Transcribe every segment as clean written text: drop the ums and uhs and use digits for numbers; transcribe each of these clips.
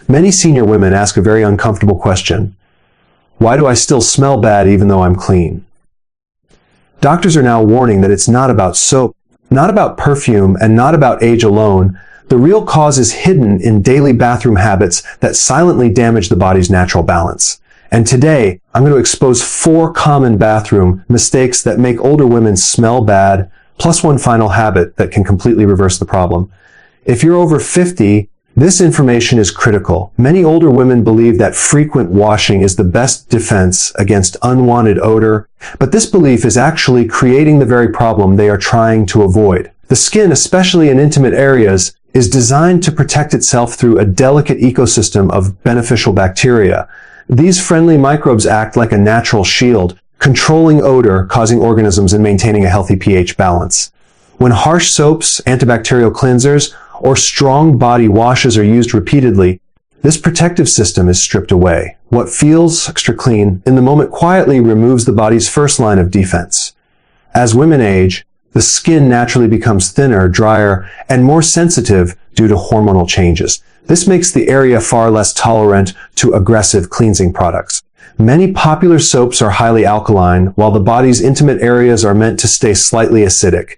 Many senior women ask a very uncomfortable question. Why do I still smell bad even though I'm clean? Doctors are now warning that it's not about soap, not about perfume, and not about age alone. The real cause is hidden in daily bathroom habits that silently damage the body's natural balance. And today, I'm going to expose 4 common bathroom mistakes that make older women smell bad, plus one final habit that can completely reverse the problem. If you're over 50, this information is critical. Many older women believe that frequent washing is the best defense against unwanted odor, but this belief is actually creating the very problem they are trying to avoid. The skin, especially in intimate areas, is designed to protect itself through a delicate ecosystem of beneficial bacteria. These friendly microbes act like a natural shield, controlling odor, causing organisms, and maintaining a healthy pH balance. When harsh soaps, antibacterial cleansers, or strong body washes are used repeatedly, this protective system is stripped away. What feels extra clean in the moment quietly removes the body's first line of defense. As women age, the skin naturally becomes thinner, drier, and more sensitive due to hormonal changes. This makes the area far less tolerant to aggressive cleansing products. Many popular soaps are highly alkaline, while the body's intimate areas are meant to stay slightly acidic.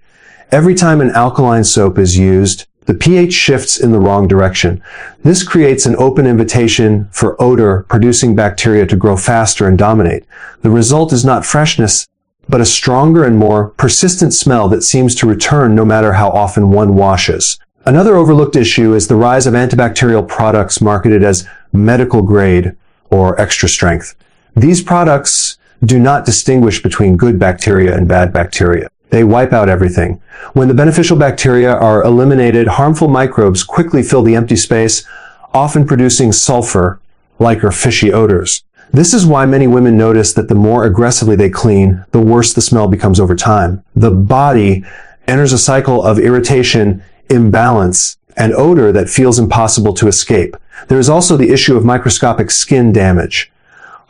Every time an alkaline soap is used, the pH shifts in the wrong direction. This creates an open invitation for odor-producing bacteria to grow faster and dominate. The result is not freshness, but a stronger and more persistent smell that seems to return no matter how often one washes. Another overlooked issue is the rise of antibacterial products marketed as medical grade or extra strength. These products do not distinguish between good bacteria and bad bacteria. They wipe out everything. When the beneficial bacteria are eliminated, harmful microbes quickly fill the empty space, often producing sulfur-like or fishy odors. This is why many women notice that the more aggressively they clean, the worse the smell becomes over time. The body enters a cycle of irritation, imbalance, and odor that feels impossible to escape. There is also the issue of microscopic skin damage.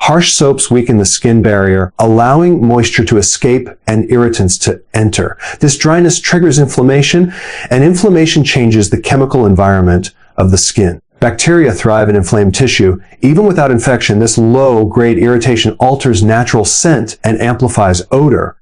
Harsh soaps weaken the skin barrier, allowing moisture to escape and irritants to enter. This dryness triggers inflammation, and inflammation changes the chemical environment of the skin. Bacteria thrive in inflamed tissue. Even without infection, this low-grade irritation alters natural scent and amplifies odor.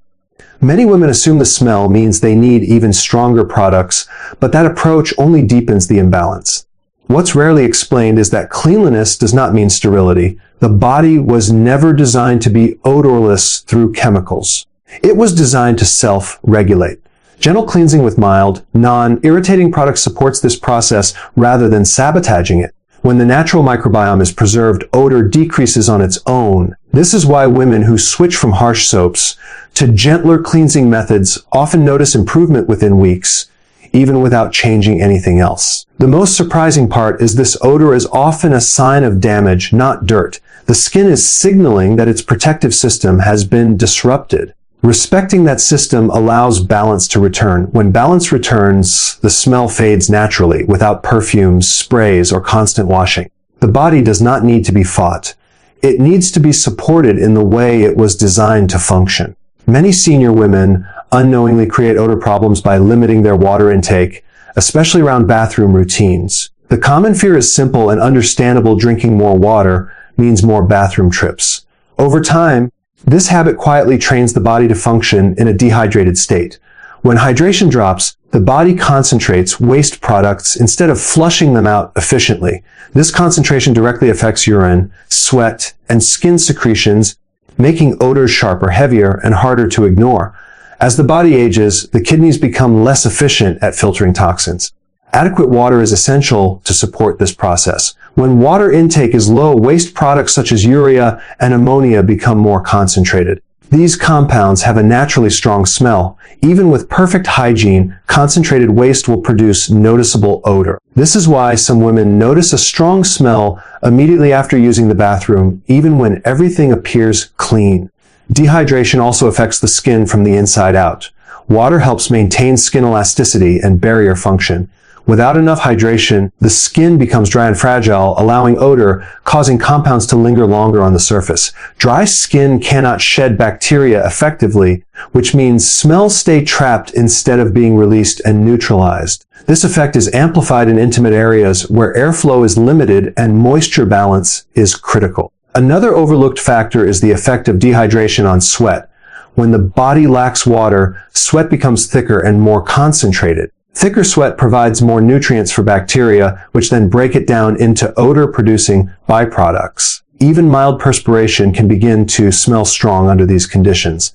Many women assume the smell means they need even stronger products, but that approach only deepens the imbalance. What's rarely explained is that cleanliness does not mean sterility. The body was never designed to be odorless through chemicals. It was designed to self-regulate. Gentle cleansing with mild, non-irritating products supports this process rather than sabotaging it. When the natural microbiome is preserved, odor decreases on its own. This is why women who switch from harsh soaps to gentler cleansing methods often notice improvement within weeks, even without changing anything else. The most surprising part is this odor is often a sign of damage, not dirt. The skin is signaling that its protective system has been disrupted. Respecting that system allows balance to return. When balance returns, the smell fades naturally, without perfumes, sprays, or constant washing. The body does not need to be fought. It needs to be supported in the way it was designed to function. Many senior women unknowingly create odor problems by limiting their water intake, especially around bathroom routines. The common fear is simple and understandable: drinking more water means more bathroom trips. Over time, this habit quietly trains the body to function in a dehydrated state. When hydration drops, the body concentrates waste products instead of flushing them out efficiently. This concentration directly affects urine, sweat, and skin secretions, making odors sharper, heavier, and harder to ignore. As the body ages, the kidneys become less efficient at filtering toxins. Adequate water is essential to support this process. When water intake is low, waste products such as urea and ammonia become more concentrated. These compounds have a naturally strong smell. Even with perfect hygiene, concentrated waste will produce noticeable odor. This is why some women notice a strong smell immediately after using the bathroom, even when everything appears clean. Dehydration also affects the skin from the inside out. Water helps maintain skin elasticity and barrier function. Without enough hydration, the skin becomes dry and fragile, allowing odor, causing compounds to linger longer on the surface. Dry skin cannot shed bacteria effectively, which means smells stay trapped instead of being released and neutralized. This effect is amplified in intimate areas where airflow is limited and moisture balance is critical. Another overlooked factor is the effect of dehydration on sweat. When the body lacks water, sweat becomes thicker and more concentrated. Thicker sweat provides more nutrients for bacteria, which then break it down into odor-producing byproducts. Even mild perspiration can begin to smell strong under these conditions.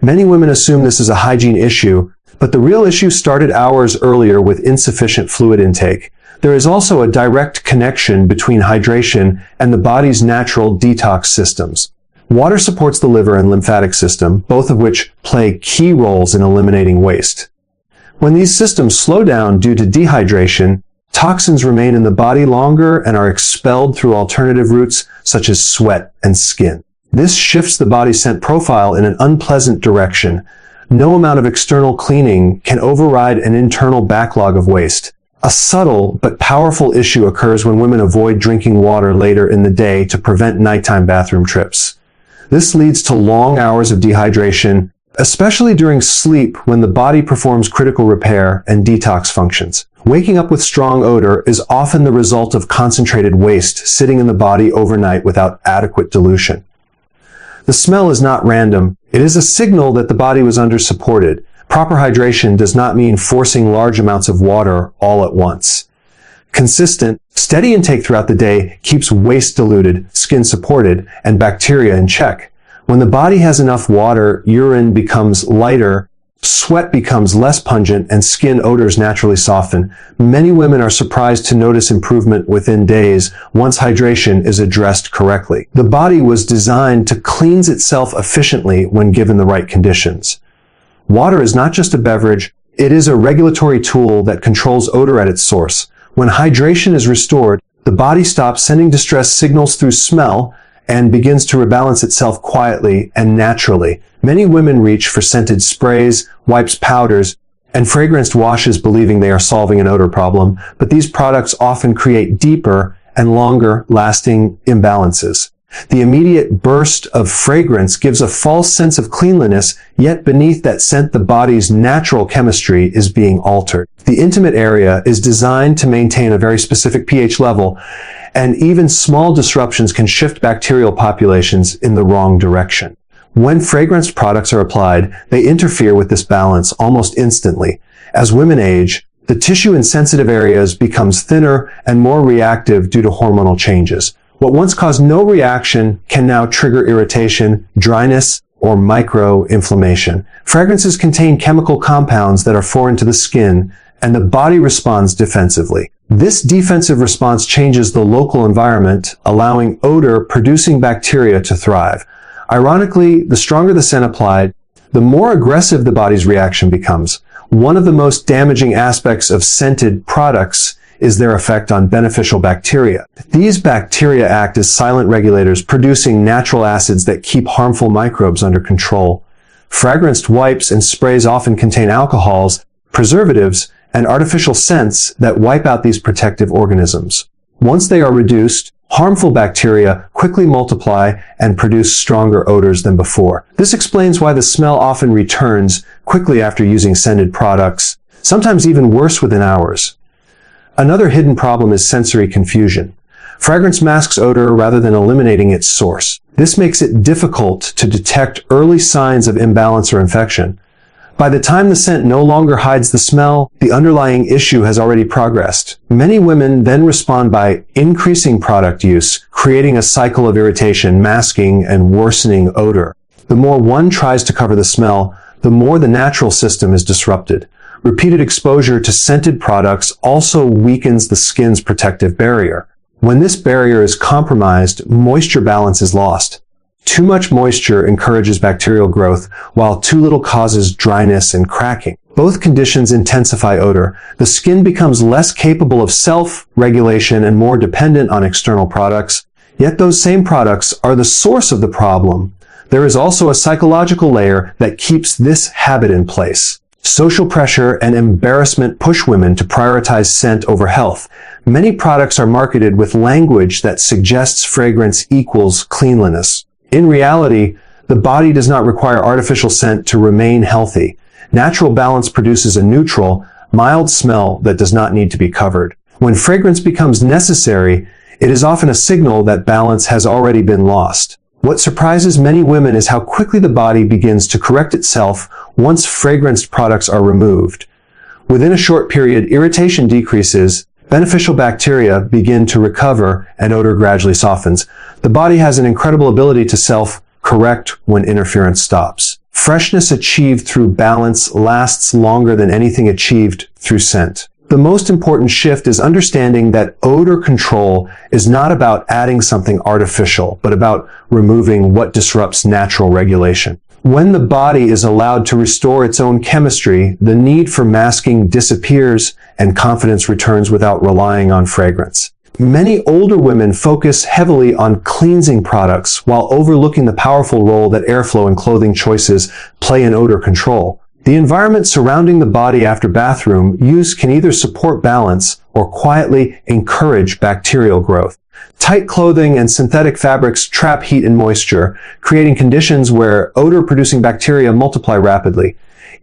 Many women assume this is a hygiene issue, but the real issue started hours earlier with insufficient fluid intake. There is also a direct connection between hydration and the body's natural detox systems. Water supports the liver and lymphatic system, both of which play key roles in eliminating waste. When these systems slow down due to dehydration, toxins remain in the body longer and are expelled through alternative routes such as sweat and skin. This shifts the body's scent profile in an unpleasant direction. No amount of external cleaning can override an internal backlog of waste. A subtle but powerful issue occurs when women avoid drinking water later in the day to prevent nighttime bathroom trips. This leads to long hours of dehydration, especially during sleep when the body performs critical repair and detox functions. Waking up with strong odor is often the result of concentrated waste sitting in the body overnight without adequate dilution. The smell is not random. It is a signal that the body was undersupported. Proper hydration does not mean forcing large amounts of water all at once. Consistent, steady intake throughout the day keeps waste diluted, skin supported, and bacteria in check. When the body has enough water, urine becomes lighter, sweat becomes less pungent, and skin odors naturally soften. Many women are surprised to notice improvement within days once hydration is addressed correctly. The body was designed to cleanse itself efficiently when given the right conditions. Water is not just a beverage, it is a regulatory tool that controls odor at its source. When hydration is restored, the body stops sending distress signals through smell and begins to rebalance itself quietly and naturally. Many women reach for scented sprays, wipes, powders, and fragranced washes believing they are solving an odor problem, but these products often create deeper and longer lasting imbalances. The immediate burst of fragrance gives a false sense of cleanliness, yet beneath that scent the body's natural chemistry is being altered. The intimate area is designed to maintain a very specific pH level, and even small disruptions can shift bacterial populations in the wrong direction. When fragranced products are applied, they interfere with this balance almost instantly. As women age, the tissue in sensitive areas becomes thinner and more reactive due to hormonal changes. What once caused no reaction can now trigger irritation, dryness, or micro-inflammation. Fragrances contain chemical compounds that are foreign to the skin, and the body responds defensively. This defensive response changes the local environment, allowing odor-producing bacteria to thrive. Ironically, the stronger the scent applied, the more aggressive the body's reaction becomes. One of the most damaging aspects of scented products is their effect on beneficial bacteria. These bacteria act as silent regulators, producing natural acids that keep harmful microbes under control. Fragranced wipes and sprays often contain alcohols, preservatives, and artificial scents that wipe out these protective organisms. Once they are reduced, harmful bacteria quickly multiply and produce stronger odors than before. This explains why the smell often returns quickly after using scented products, sometimes even worse within hours. Another hidden problem is sensory confusion. Fragrance masks odor rather than eliminating its source. This makes it difficult to detect early signs of imbalance or infection. By the time the scent no longer hides the smell, the underlying issue has already progressed. Many women then respond by increasing product use, creating a cycle of irritation, masking, and worsening odor. The more one tries to cover the smell, the more the natural system is disrupted. Repeated exposure to scented products also weakens the skin's protective barrier. When this barrier is compromised, moisture balance is lost. Too much moisture encourages bacterial growth, while too little causes dryness and cracking. Both conditions intensify odor. The skin becomes less capable of self-regulation and more dependent on external products. Yet those same products are the source of the problem. There is also a psychological layer that keeps this habit in place. Social pressure and embarrassment push women to prioritize scent over health. Many products are marketed with language that suggests fragrance equals cleanliness. In reality, the body does not require artificial scent to remain healthy. Natural balance produces a neutral, mild smell that does not need to be covered. When fragrance becomes necessary, it is often a signal that balance has already been lost. What surprises many women is how quickly the body begins to correct itself once fragranced products are removed. Within a short period, irritation decreases, beneficial bacteria begin to recover, and odor gradually softens. The body has an incredible ability to self-correct when interference stops. Freshness achieved through balance lasts longer than anything achieved through scent. The most important shift is understanding that odor control is not about adding something artificial, but about removing what disrupts natural regulation. When the body is allowed to restore its own chemistry, the need for masking disappears and confidence returns without relying on fragrance. Many older women focus heavily on cleansing products while overlooking the powerful role that airflow and clothing choices play in odor control. The environment surrounding the body after bathroom use can either support balance or quietly encourage bacterial growth. Tight clothing and synthetic fabrics trap heat and moisture, creating conditions where odor-producing bacteria multiply rapidly.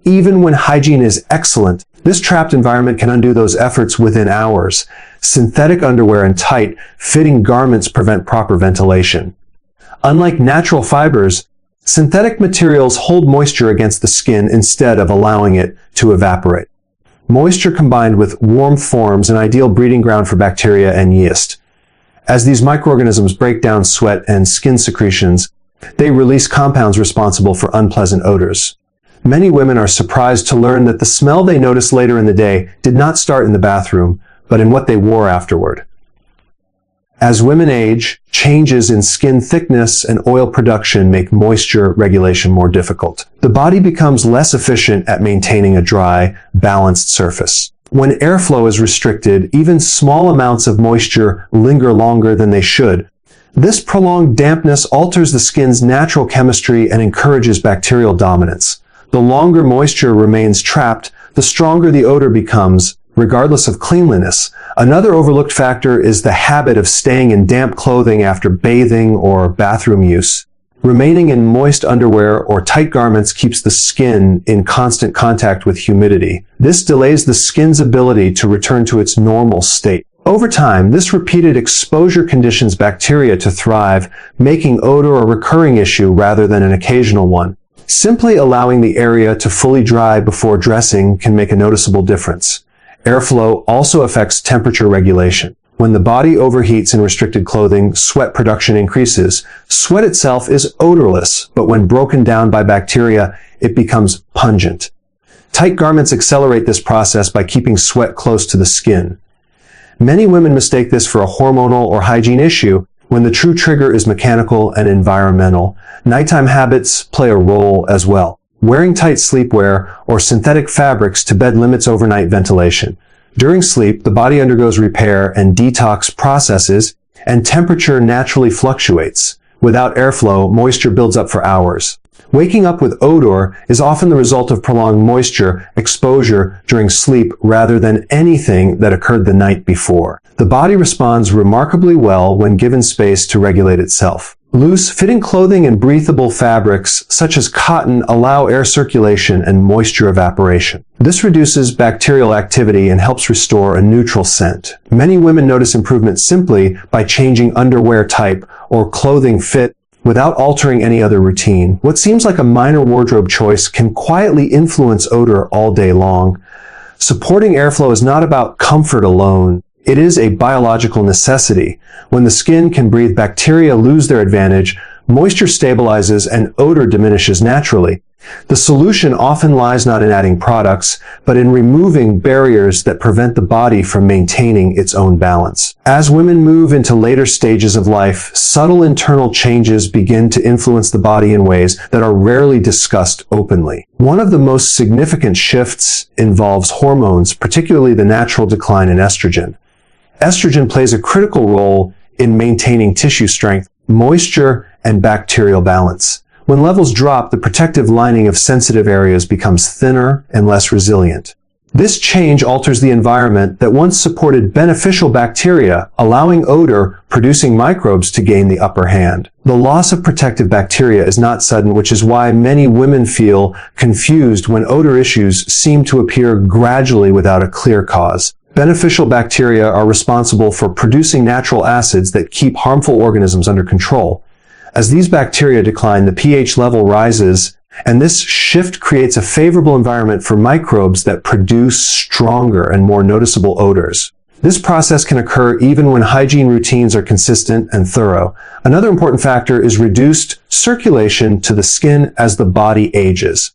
Even when hygiene is excellent, this trapped environment can undo those efforts within hours. Synthetic underwear and tight, fitting garments prevent proper ventilation. Unlike natural fibers, synthetic materials hold moisture against the skin instead of allowing it to evaporate. Moisture combined with warmth forms an ideal breeding ground for bacteria and yeast. As these microorganisms break down sweat and skin secretions, they release compounds responsible for unpleasant odors. Many women are surprised to learn that the smell they notice later in the day did not start in the bathroom, but in what they wore afterward. As women age, changes in skin thickness and oil production make moisture regulation more difficult. The body becomes less efficient at maintaining a dry, balanced surface. When airflow is restricted, even small amounts of moisture linger longer than they should. This prolonged dampness alters the skin's natural chemistry and encourages bacterial dominance. The longer moisture remains trapped, the stronger the odor becomes, regardless of cleanliness. Another overlooked factor is the habit of staying in damp clothing after bathing or bathroom use. Remaining in moist underwear or tight garments keeps the skin in constant contact with humidity. This delays the skin's ability to return to its normal state. Over time, this repeated exposure conditions bacteria to thrive, making odor a recurring issue rather than an occasional one. Simply allowing the area to fully dry before dressing can make a noticeable difference. Airflow also affects temperature regulation. When the body overheats in restricted clothing, sweat production increases. Sweat itself is odorless, but when broken down by bacteria, it becomes pungent. Tight garments accelerate this process by keeping sweat close to the skin. Many women mistake this for a hormonal or hygiene issue, when the true trigger is mechanical and environmental. Nighttime habits play a role as well. Wearing tight sleepwear or synthetic fabrics to bed limits overnight ventilation. During sleep, the body undergoes repair and detox processes, and temperature naturally fluctuates. Without airflow, moisture builds up for hours. Waking up with odor is often the result of prolonged moisture exposure during sleep rather than anything that occurred the night before. The body responds remarkably well when given space to regulate itself. Loose, fitting clothing and breathable fabrics, such as cotton, allow air circulation and moisture evaporation. This reduces bacterial activity and helps restore a neutral scent. Many women notice improvement simply by changing underwear type or clothing fit without altering any other routine. What seems like a minor wardrobe choice can quietly influence odor all day long. Supporting airflow is not about comfort alone. It is a biological necessity. When the skin can breathe, bacteria lose their advantage, moisture stabilizes, and odor diminishes naturally. The solution often lies not in adding products, but in removing barriers that prevent the body from maintaining its own balance. As women move into later stages of life, subtle internal changes begin to influence the body in ways that are rarely discussed openly. One of the most significant shifts involves hormones, particularly the natural decline in estrogen. Estrogen plays a critical role in maintaining tissue strength, moisture, and bacterial balance. When levels drop, the protective lining of sensitive areas becomes thinner and less resilient. This change alters the environment that once supported beneficial bacteria, allowing odor-producing microbes to gain the upper hand. The loss of protective bacteria is not sudden, which is why many women feel confused when odor issues seem to appear gradually without a clear cause. Beneficial bacteria are responsible for producing natural acids that keep harmful organisms under control. As these bacteria decline, the pH level rises, and this shift creates a favorable environment for microbes that produce stronger and more noticeable odors. This process can occur even when hygiene routines are consistent and thorough. Another important factor is reduced circulation to the skin as the body ages.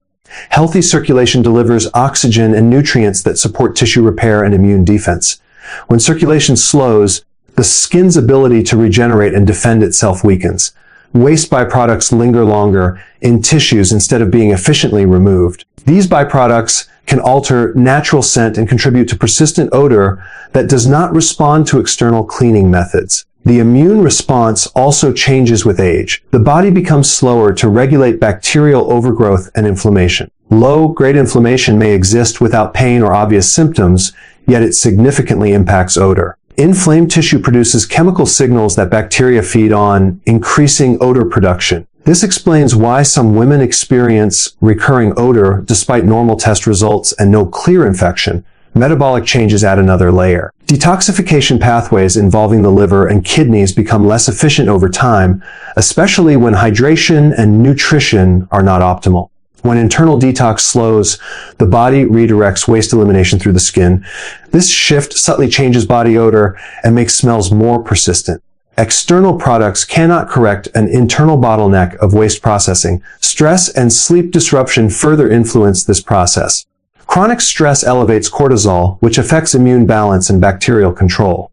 Healthy circulation delivers oxygen and nutrients that support tissue repair and immune defense. When circulation slows, the skin's ability to regenerate and defend itself weakens. Waste byproducts linger longer in tissues instead of being efficiently removed. These byproducts can alter natural scent and contribute to persistent odor that does not respond to external cleaning methods. The immune response also changes with age. The body becomes slower to regulate bacterial overgrowth and inflammation. Low-grade inflammation may exist without pain or obvious symptoms, yet it significantly impacts odor. Inflamed tissue produces chemical signals that bacteria feed on, increasing odor production. This explains why some women experience recurring odor despite normal test results and no clear infection. Metabolic changes add another layer. Detoxification pathways involving the liver and kidneys become less efficient over time, especially when hydration and nutrition are not optimal. When internal detox slows, the body redirects waste elimination through the skin. This shift subtly changes body odor and makes smells more persistent. External products cannot correct an internal bottleneck of waste processing. Stress and sleep disruption further influence this process. Chronic stress elevates cortisol, which affects immune balance and bacterial control.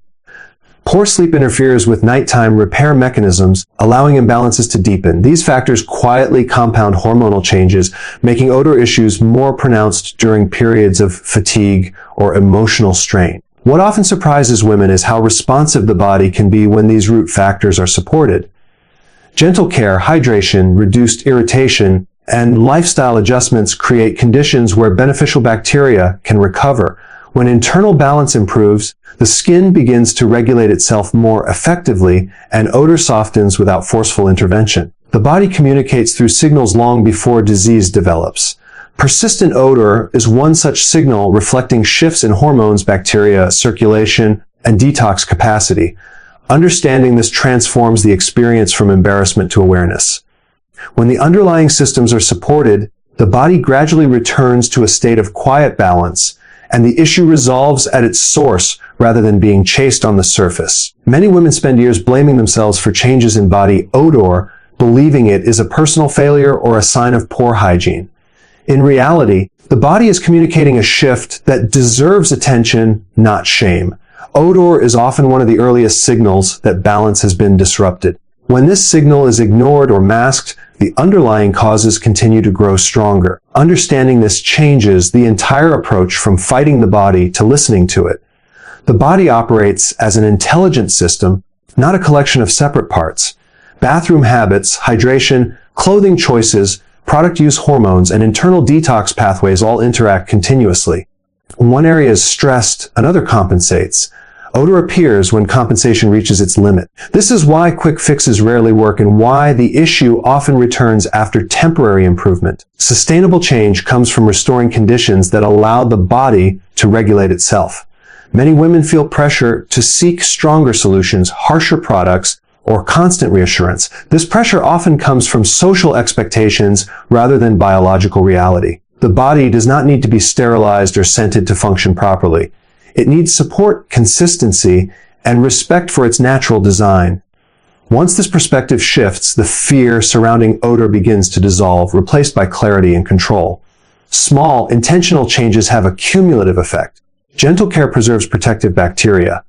Poor sleep interferes with nighttime repair mechanisms, allowing imbalances to deepen. These factors quietly compound hormonal changes, making odor issues more pronounced during periods of fatigue or emotional strain. What often surprises women is how responsive the body can be when these root factors are supported. Gentle care, hydration, reduced irritation, and lifestyle adjustments create conditions where beneficial bacteria can recover. When internal balance improves, the skin begins to regulate itself more effectively, and odor softens without forceful intervention. The body communicates through signals long before disease develops. Persistent odor is one such signal, reflecting shifts in hormones, bacteria, circulation, and detox capacity. Understanding this transforms the experience from embarrassment to awareness. When the underlying systems are supported, the body gradually returns to a state of quiet balance, and the issue resolves at its source rather than being chased on the surface. Many women spend years blaming themselves for changes in body odor, believing it is a personal failure or a sign of poor hygiene. In reality, the body is communicating a shift that deserves attention, not shame. Odor is often one of the earliest signals that balance has been disrupted. When this signal is ignored or masked, the underlying causes continue to grow stronger. Understanding this changes the entire approach from fighting the body to listening to it. The body operates as an intelligent system, not a collection of separate parts. Bathroom habits, hydration, clothing choices, product use hormones, and internal detox pathways all interact continuously. When one area is stressed, another compensates. Odor appears when compensation reaches its limit. This is why quick fixes rarely work and why the issue often returns after temporary improvement. Sustainable change comes from restoring conditions that allow the body to regulate itself. Many women feel pressure to seek stronger solutions, harsher products, or constant reassurance. This pressure often comes from social expectations rather than biological reality. The body does not need to be sterilized or scented to function properly. It needs support, consistency, and respect for its natural design. Once this perspective shifts, the fear surrounding odor begins to dissolve, replaced by clarity and control. Small, intentional changes have a cumulative effect. Gentle care preserves protective bacteria.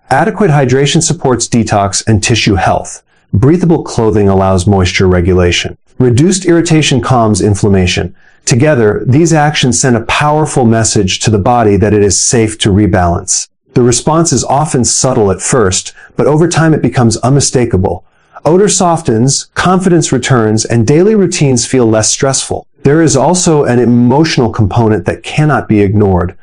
Adequate hydration supports detox and tissue health. Breathable clothing allows moisture regulation. Reduced irritation calms inflammation. Together, these actions send a powerful message to the body that it is safe to rebalance. The response is often subtle at first, but over time it becomes unmistakable. Odor softens, confidence returns, and daily routines feel less stressful. There is also an emotional component that cannot be ignored.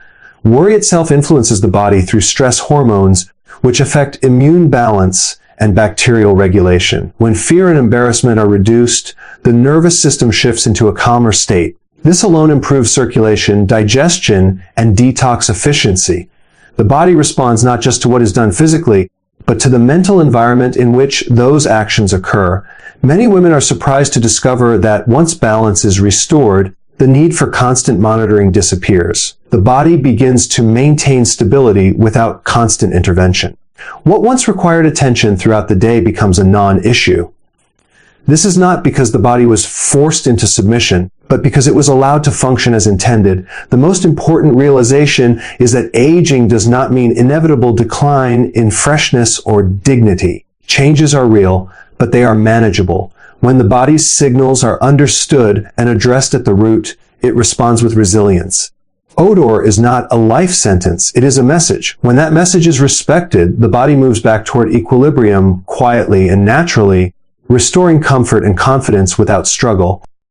Worry itself influences the body through stress hormones, which affect immune balance and bacterial regulation. When fear and embarrassment are reduced, the nervous system shifts into a calmer state. This alone improves circulation, digestion, and detox efficiency. The body responds not just to what is done physically, but to the mental environment in which those actions occur. Many women are surprised to discover that once balance is restored, the need for constant monitoring disappears. The body begins to maintain stability without constant intervention. What once required attention throughout the day becomes a non-issue. This is not because the body was forced into submission, but because it was allowed to function as intended. The most important realization is that aging does not mean inevitable decline in freshness or dignity. Changes are real, but they are manageable. When the body's signals are understood and addressed at the root, it responds with resilience. Odor is not a life sentence, it is a message. When that message is respected, the body moves back toward equilibrium quietly and naturally, restoring comfort and confidence without struggle.